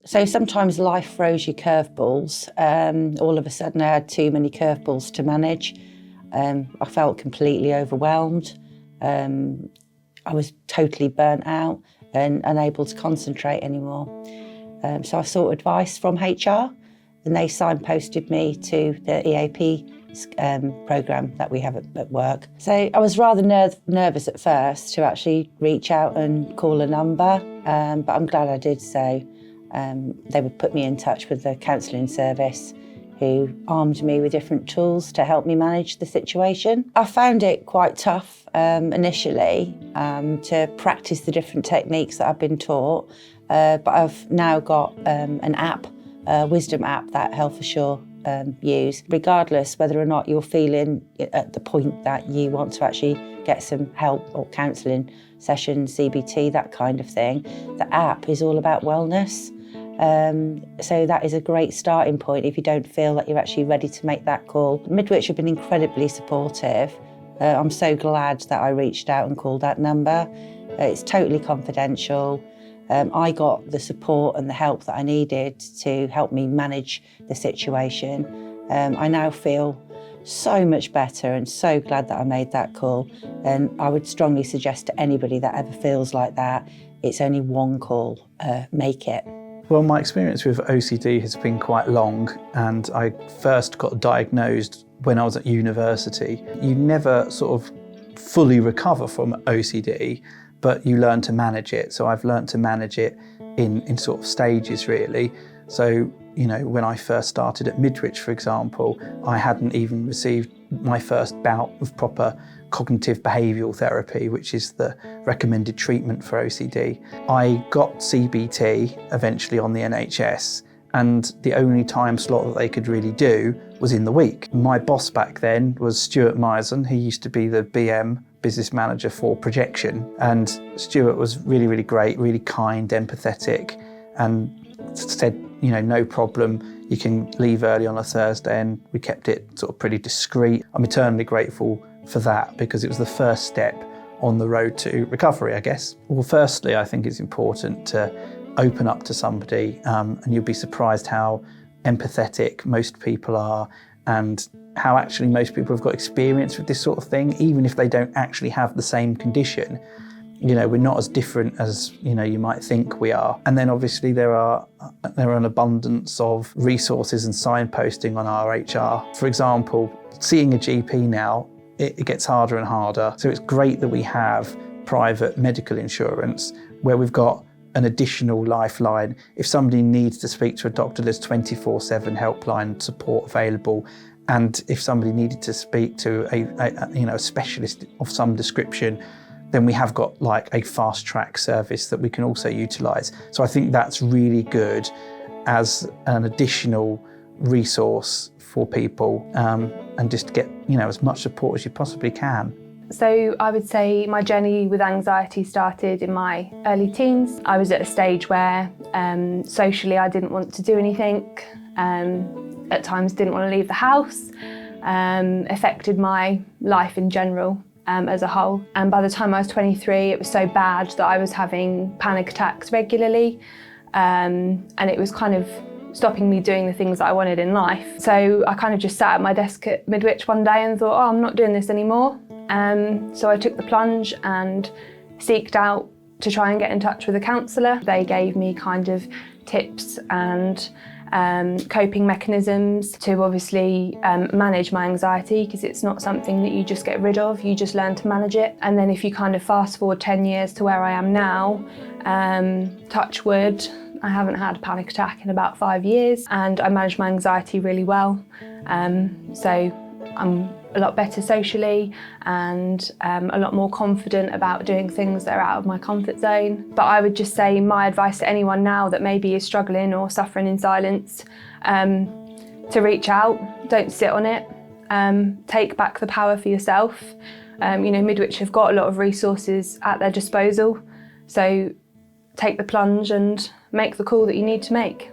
So sometimes life throws you curveballs. All of a sudden I had too many curveballs to manage. I felt completely overwhelmed. I was totally burnt out and unable to concentrate anymore. So I sought advice from HR, and they signposted me to the EAP programme that we have at work. So I was rather nervous at first to actually reach out and call a number, but I'm glad I did so. They would put me in touch with the counselling service, who armed me with different tools to help me manage the situation. I found it quite tough initially to practice the different techniques that I've been taught, but I've now got an app, a wisdom app that Health Assure use, regardless whether or not you're feeling at the point that you want to actually get some help or counselling sessions, CBT, that kind of thing. The app is all about wellness. So that is a great starting point if you don't feel that you're actually ready to make that call. Midwich have been incredibly supportive. I'm so glad that I reached out and called that number. It's totally confidential. I got the support and the help that I needed to help me manage the situation. I now feel so much better and so glad that I made that call. And I would strongly suggest to anybody that ever feels like that, it's only one call, make it. Well, my experience with OCD has been quite long, and I first got diagnosed when I was at university. You never sort of fully recover from OCD, but you learn to manage it. So I've learned to manage it in sort of stages, really. So, you know, when I first started at Midwich, for example, I hadn't even received my first bout of proper cognitive behavioural therapy, which is the recommended treatment for OCD. I got CBT eventually on the NHS, and the only time slot that they could really do was in the week. My boss back then was Stuart Myerson, who used to be the BM, business manager for Projection, and Stuart was really, really great, really kind, empathetic, and said, you know, no problem, you can leave early on a Thursday, and we kept it sort of pretty discreet. I'm eternally grateful for that, because it was the first step on the road to recovery, I guess. Well, firstly, I think it's important to open up to somebody, and you'll be surprised how empathetic most people are, and how actually most people have got experience with this sort of thing, even if they don't actually have the same condition. You know, we're not as different as, you know, you might think we are. And then obviously there are an abundance of resources and signposting on our HR. For example, seeing a GP now, it gets harder and harder. So it's great that we have private medical insurance where we've got an additional lifeline. If somebody needs to speak to a doctor, there's 24/7 helpline support available. And if somebody needed to speak to a specialist of some description, then we have got like a fast track service that we can also utilise. So I think that's really good as an additional resource for people, and just get, you know, as much support as you possibly can. So I would say my journey with anxiety started in my early teens. I was at a stage where socially I didn't want to do anything, at times didn't want to leave the house, affected my life in general as a whole. And by the time I was 23, it was so bad that I was having panic attacks regularly, and it was kind of stopping me doing the things that I wanted in life. So I kind of just sat at my desk at Midwich one day and thought, oh, I'm not doing this anymore. So I took the plunge and seeked out to try and get in touch with a counsellor. They gave me kind of tips and coping mechanisms to obviously manage my anxiety, because it's not something that you just get rid of, you just learn to manage it. And then if you kind of fast forward 10 years to where I am now, touch wood, I haven't had a panic attack in about 5 years, and I manage my anxiety really well. So I'm a lot better socially and a lot more confident about doing things that are out of my comfort zone. But I would just say my advice to anyone now that maybe is struggling or suffering in silence, to reach out, don't sit on it, take back the power for yourself. You know, Midwich have got a lot of resources at their disposal, so take the plunge and make the call that you need to make.